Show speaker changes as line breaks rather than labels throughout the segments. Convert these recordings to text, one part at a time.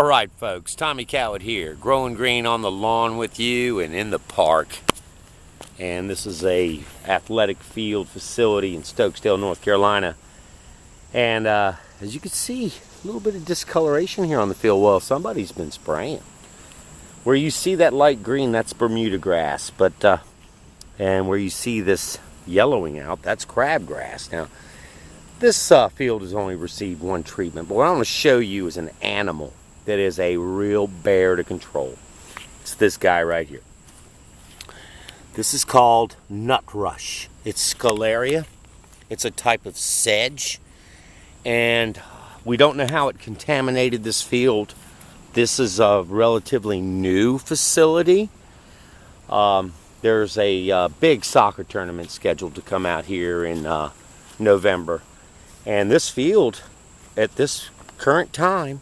All right, folks, Tommy Cowett here, growing green on the lawn with you and in the park. And this is a athletic field facility in Stokesdale, North Carolina. And as you can see, a little bit of discoloration here on the field. Well, somebody's been spraying. Where you see that light green, that's Bermuda grass. And where you see this yellowing out, that's crabgrass. Now, this field has only received one treatment, but what I want to show you is an animal that is a real bear to control. It's this guy right here. This is called nut rush. It's scalaria. It's a type of sedge, and we don't know how it contaminated this field. This is a relatively new facility. There's a big soccer tournament scheduled to come out here in November, and this field at this current time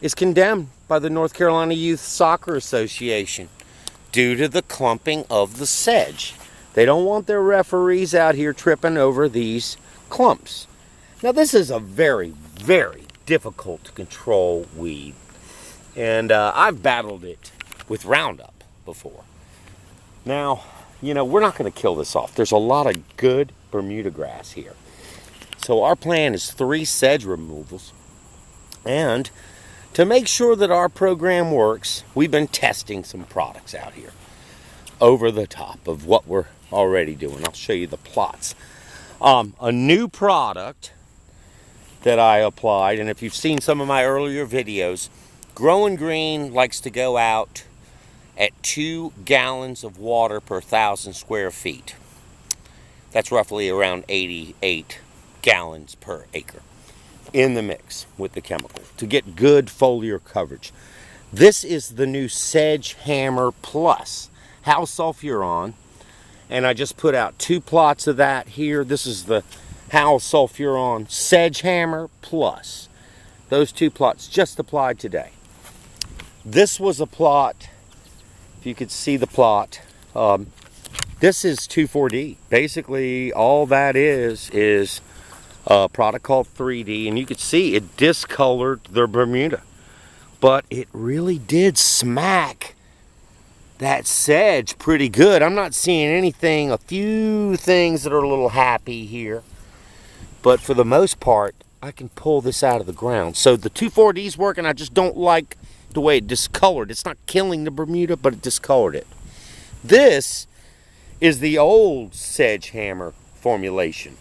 is condemned by the North Carolina Youth Soccer Association due to the clumping of the sedge. They don't want their referees out here tripping over these clumps. Now, this is a very, very difficult to control weed, and I've battled it with Roundup before. Now, you know, we're not going to kill this off. There's a lot of good Bermuda grass here. So our plan is 3 sedge removals, and to make sure that our program works, we've been testing some products out here over the top of what we're already doing. I'll show you the plots. A new product that I applied, and if you've seen some of my earlier videos, Growing Green likes to go out at 2 gallons of water per 1,000 square feet. That's roughly around 88 gallons per acre in the mix with the chemical to get good foliar coverage. This is the new Sedge Hammer Plus House Sulfuron, and I just put out 2 plots of that here. This is the House Sulfuron Sedge Hammer Plus. Those 2 plots just applied today. This was a plot, if you could see the plot, this is 2,4-D. Basically all that is a product called 3D, and you could see it discolored the Bermuda, but it really did smack that sedge pretty good. I'm not seeing anything, a few things that are a little happy here, but for the most part I can pull this out of the ground. So the 2,4-D is working. I just don't like the way it discolored. It's not killing the Bermuda, but it discolored it. This is the old Sedge Hammer formulation.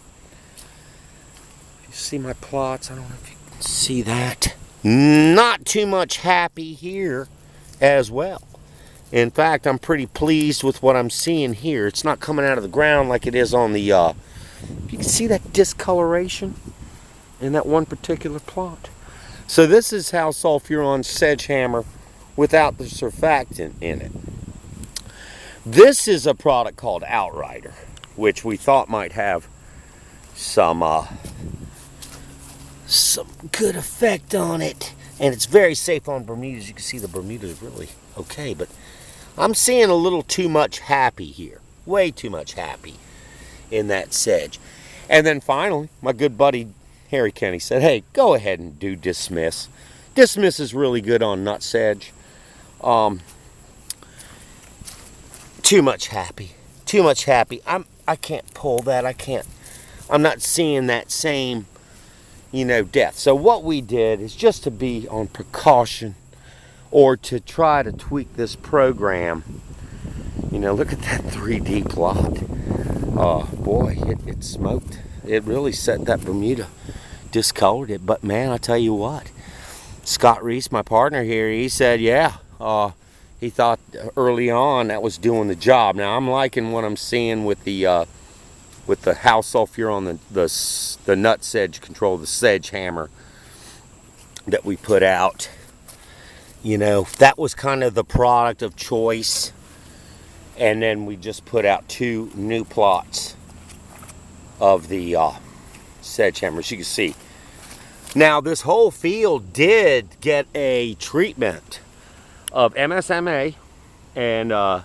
See my plots? I don't know if you can see that. Not too much happy here as well. In fact, I'm pretty pleased with what I'm seeing here. It's not coming out of the ground like it is on the, you can see that discoloration in that one particular plot. So this is House Sulfuron Sedge Hammer without the surfactant in it. This is a product called Outrider, which we thought might have some good effect on it, and it's very safe on Bermuda. As you can see, the Bermuda is really okay, but I'm seeing a little too much happy here, way too much happy in that sedge. And then finally, my good buddy Harry Kenny said, hey, go ahead and do Dismiss. Dismiss is really good on nut sedge. Too much happy, I can't pull that. I'm not seeing that same, you know, depth. So what we did is just to be on precaution, or to try to tweak this program. You know, look at that 3D plot. Oh boy, it smoked. It really set that Bermuda, discolored it. But man, I tell you what, Scott Reese, my partner here, he said, yeah, he thought early on that was doing the job. Now I'm liking what I'm seeing with the House Sulfuron, the nut sedge control, the Sedge Hammer that we put out. You know, that was kind of the product of choice. And then we just put out 2 new plots of the Sedge Hammer, as you can see. Now, this whole field did get a treatment of MSMA and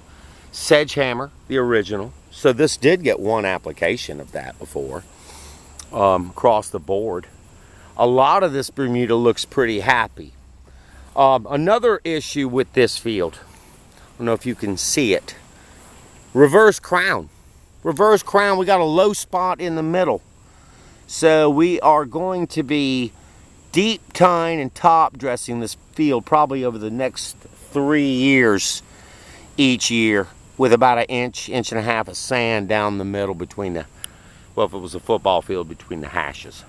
Sedge Hammer, the original. So this did get 1 application of that before, across the board. A lot of this Bermuda looks pretty happy. Another issue with this field, I don't know if you can see it, reverse crown. Reverse crown, we got a low spot in the middle. So we are going to be deep tying and top dressing this field probably over the next 3 years each year, with about an inch and a half of sand down the middle between the, well, if it was a football field, between the hashes.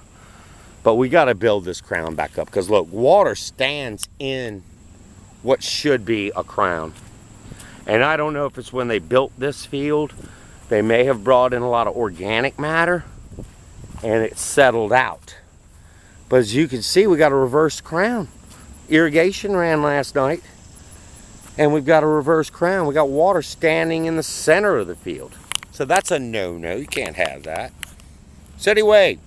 But we got to build this crown back up because look, water stands in what should be a crown. And I don't know if it's when they built this field, they may have brought in a lot of organic matter and it settled out. But as you can see, we got a reverse crown. Irrigation ran last night and we've got a reverse crown. We got water standing in the center of the field. So that's a no-no, you can't have that. So anyway,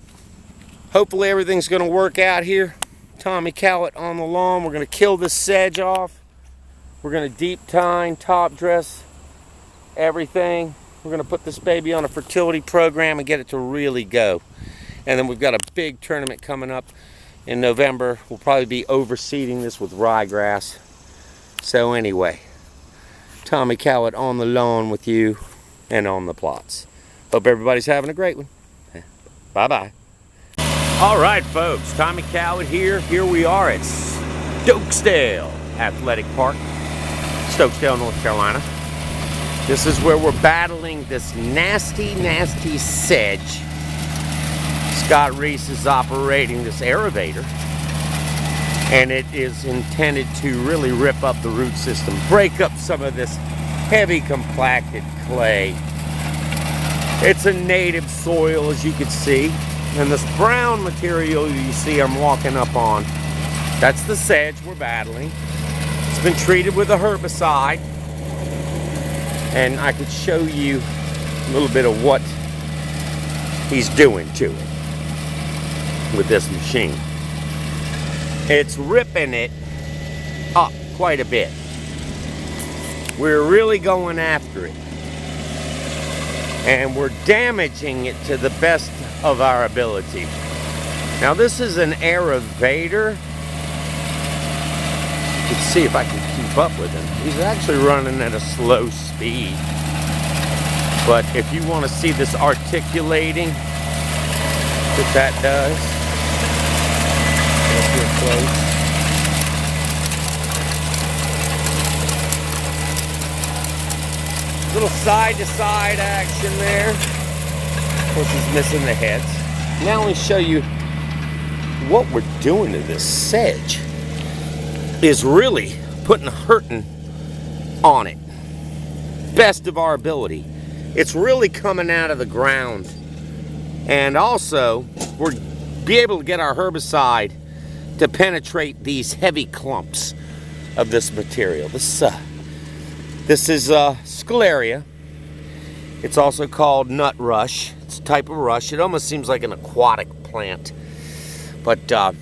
hopefully everything's gonna work out here. Tommy Cowett on the lawn. We're gonna kill this sedge off. We're gonna deep tine, top dress everything. We're gonna put this baby on a fertility program and get it to really go. And then we've got a big tournament coming up in November. We'll probably be overseeding this with ryegrass. So anyway, Tommy Cowett on the lawn with you and on the plots. Hope everybody's having a great one. Bye-bye. All right, folks, Tommy Cowett here. Here we are at Stokesdale Athletic Park, Stokesdale, North Carolina. This is where we're battling this nasty, nasty sedge. Scott Reese is operating this aerator, and it is intended to really rip up the root system, break up some of this heavy compacted clay. It's a native soil, as you can see, and this brown material you see I'm walking up on, that's the sedge we're battling. It's been treated with a herbicide, and I could show you a little bit of what he's doing to it with this machine. It's ripping it up quite a bit. We're really going after it, and we're damaging it to the best of our ability. Now this is an aerator. You can see if I can keep up with him. He's actually running at a slow speed. But if you want to see this articulating that does, up here close. Little side-to-side action there. Of course, he's missing the heads. Now let me show you what we're doing to this sedge. Is really putting a hurting on it. Best of our ability. It's really coming out of the ground. And also, we'll be able to get our herbicide to penetrate these heavy clumps of this material. This is scleria. It's also called nut rush. It's a type of rush. It almost seems like an aquatic plant. But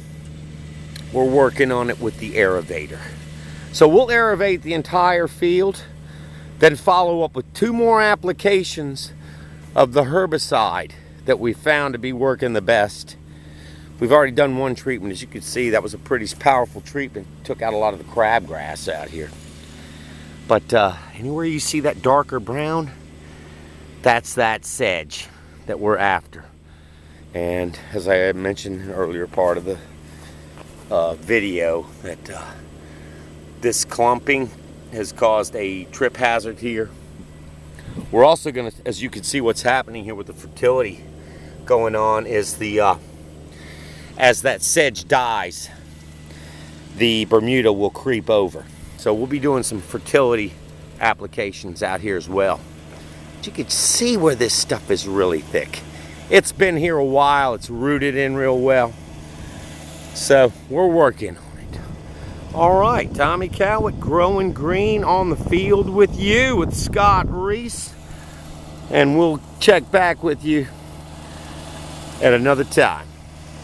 we're working on it with the aerator. So we'll aerate the entire field, then follow up with 2 more applications of the herbicide that we found to be working the best. We've already done 1 treatment. As you can see, that was a pretty powerful treatment. Took out a lot of the crabgrass out here. But anywhere you see that darker brown, that's that sedge that we're after. And as I had mentioned in an earlier part of the video, that this clumping has caused a trip hazard here. We're also going to, as you can see, what's happening here with the fertility going on is the as that sedge dies, the Bermuda will creep over. So we'll be doing some fertility applications out here as well. But you can see where this stuff is really thick. It's been here a while. It's rooted in real well. So we're working on it. All right, Tommy Cowett, growing green on the field with you, with Scott Reese. And we'll check back with you at another time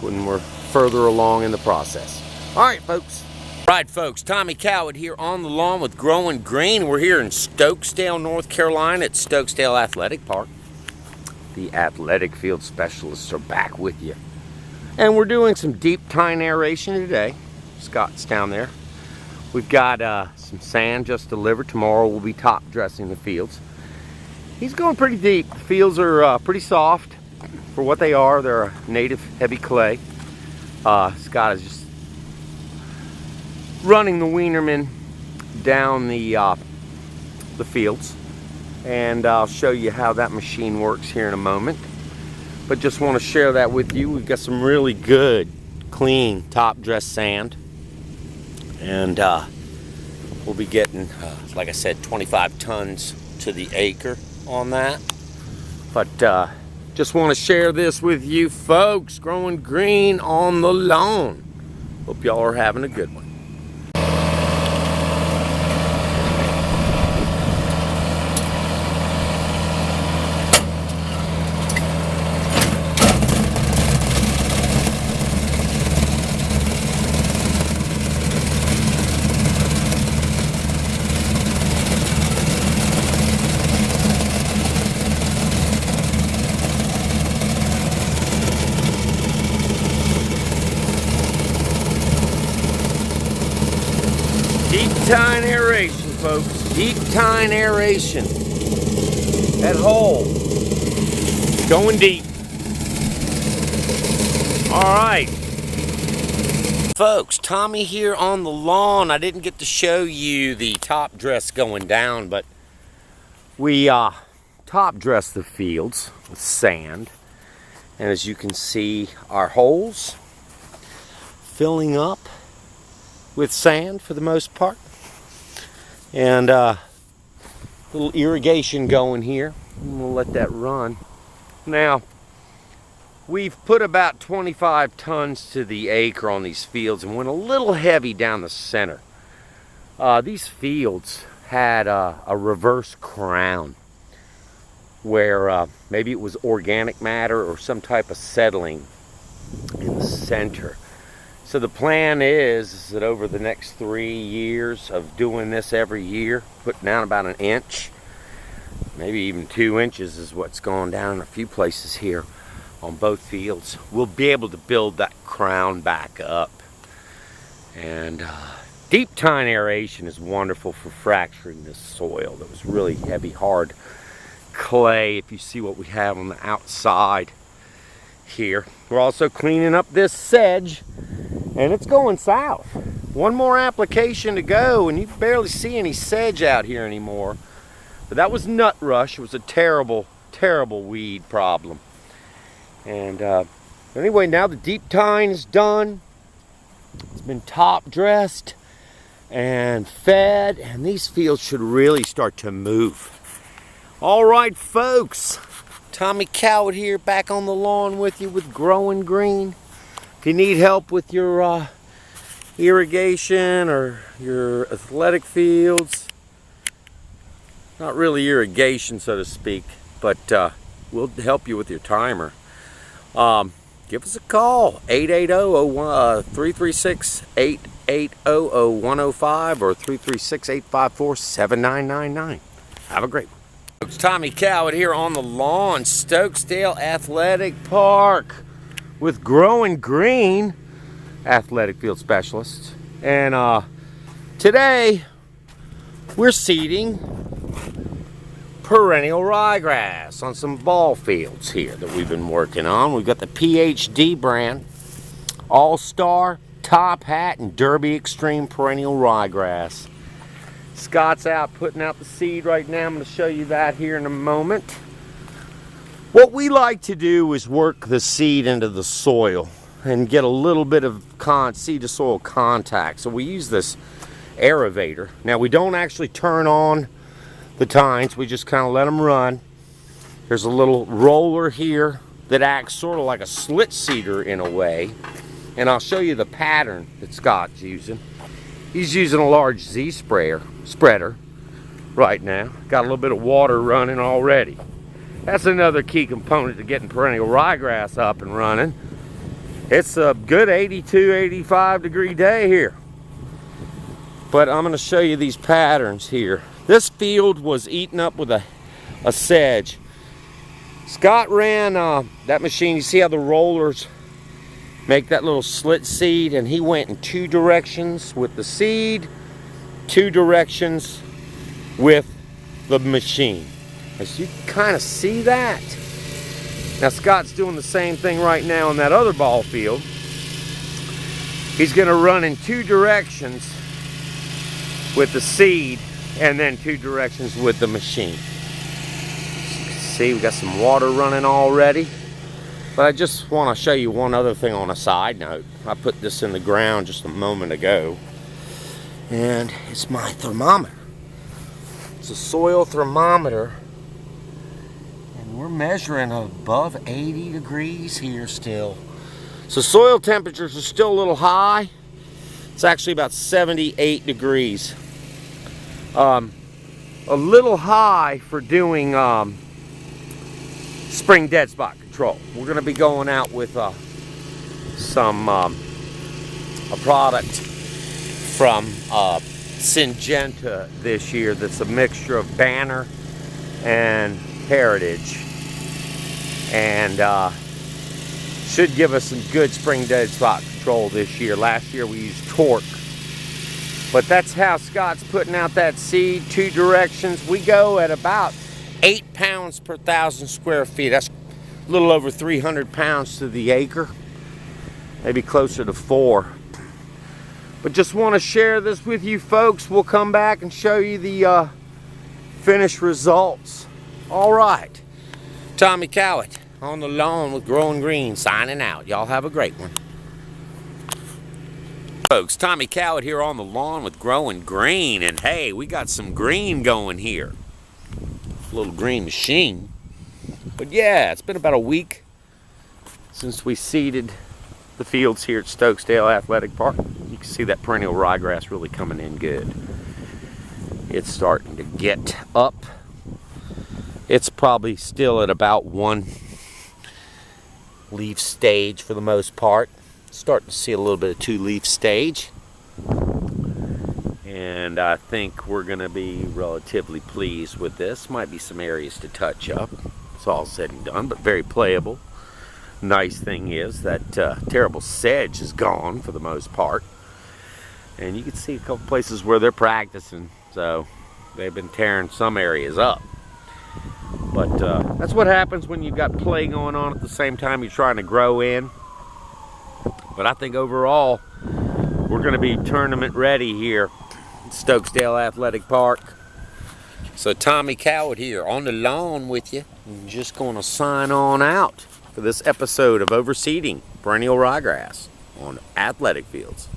when we're further along in the process. All right, folks. All right, folks, Tommy Cowett here on the lawn with Growing Green. We're here in Stokesdale, North Carolina at Stokesdale Athletic Park. The athletic field specialists are back with you. And we're doing some deep tine aeration today. Scott's down there We've got some sand just delivered. Tomorrow we'll be top dressing the fields. He's going pretty deep. The fields are pretty soft for what they are. They're a native heavy clay. Scott is just running the Wienerman down the fields, and I'll show you how that machine works here in a moment. But just want to share that with you. We've got some really good, clean top dress sand, and we'll be getting, like I said, 25 tons to the acre on that. But just want to share this with you folks. Growing green on the lawn. Hope y'all are having a good one. Deep tine aeration, folks. Deep tine aeration. That hole going deep. All right, folks. Tommy here on the lawn. I didn't get to show you the top dress going down, but we top dressed the fields with sand, and as you can see, our holes filling up with sand for the most part, and little irrigation going here, and we'll let that run. Now we've put about 25 tons to the acre on these fields and went a little heavy down the center. These fields had a reverse crown where maybe it was organic matter or some type of settling in the center. So the plan is that over the next 3 years of doing this every year, putting down about an inch, maybe even 2 inches is what's going down in a few places here on both fields, we'll be able to build that crown back up. And deep tine aeration is wonderful for fracturing this soil that was really heavy, hard clay. If you see what we have on the outside here, we're also cleaning up this sedge, and it's going south. One more application to go, and you barely see any sedge out here anymore. But that was nut rush. It was a terrible, terrible weed problem. And anyway, now the deep tine is done. It's been top dressed and fed, and these fields should really start to move. All right, folks. Tommy Coward here, back on the lawn with you with Growing Green. If you need help with your irrigation or your athletic fields, not really irrigation so to speak, but we'll help you with your timer. Give us a call, 880-336-8800-105 or 336-854-7999. Have a great one. It's Tommy Coward here on the lawn, Stokesdale Athletic Park with Growing Green athletic field specialists. And today we're seeding perennial ryegrass on some ball fields here that we've been working on. We've got the PhD brand, All-Star, Top Hat, and Derby Extreme perennial ryegrass. Scott's out putting out the seed right now. I'm going to show you that here in a moment. What we like to do is work the seed into the soil and get a little bit of seed to soil contact. So we use this aerator. Now we don't actually turn on the tines, we just kind of let them run. There's a little roller here that acts sort of like a slit seeder in a way, and I'll show you the pattern that Scott's using. He's using a large Z spreader right now. Got a little bit of water running already. That's another key component to getting perennial ryegrass up and running. It's a good 82, 85 degree day here. But I'm going to show you these patterns here. This field was eaten up with a sedge. Scott ran that machine. You see how the rollers make that little slit seed, and he went in two directions with the seed 2 directions with the machine. As you kind of see that. Now Scott's doing the same thing right now in that other ball field. He's going to run in 2 directions with the seed and then 2 directions with the machine. As you can see, we got some water running already. But I just want to show you one other thing on a side note. I put this in the ground just a moment ago. And it's my thermometer. It's a soil thermometer. And we're measuring above 80 degrees here still. So soil temperatures are still a little high. It's actually about 78 degrees. A little high for doing spring dead spot control. We're going to be going out with a product from Syngenta this year that's a mixture of Banner and Heritage, and should give us some good spring dead spot control this year. Last year we used Torque, but that's how Scott's putting out that seed. 2 directions. We go at about 8 pounds per 1,000 square feet. That's a little over 300 pounds to the acre, maybe closer to 4. But just want to share this with you folks. We'll come back and show you the finished results. All right, Tommy Cowett on the lawn with Growing Green signing out. Y'all have a great one. Folks, Tommy Cowett here on the lawn with Growing Green, and hey, we got some green going here. A little green machine. But yeah, it's been about a week since we seeded the fields here at Stokesdale Athletic Park. You can see that perennial ryegrass really coming in good. It's starting to get up. It's probably still at about 1 leaf stage for the most part. Starting to see a little bit of 2 leaf stage. And I think we're going to be relatively pleased with this. Might be some areas to touch up. It's all said and done, but very playable. Nice thing is that terrible sedge is gone for the most part. And you can see a couple places where they're practicing. So they've been tearing some areas up. But that's what happens when you've got play going on at the same time you're trying to grow in. But I think overall, we're going to be tournament ready here at Stokesdale Athletic Park. So Tommy Cowett here on the lawn with you. I'm just going to sign on out for this episode of Overseeding Perennial Ryegrass on Athletic Fields.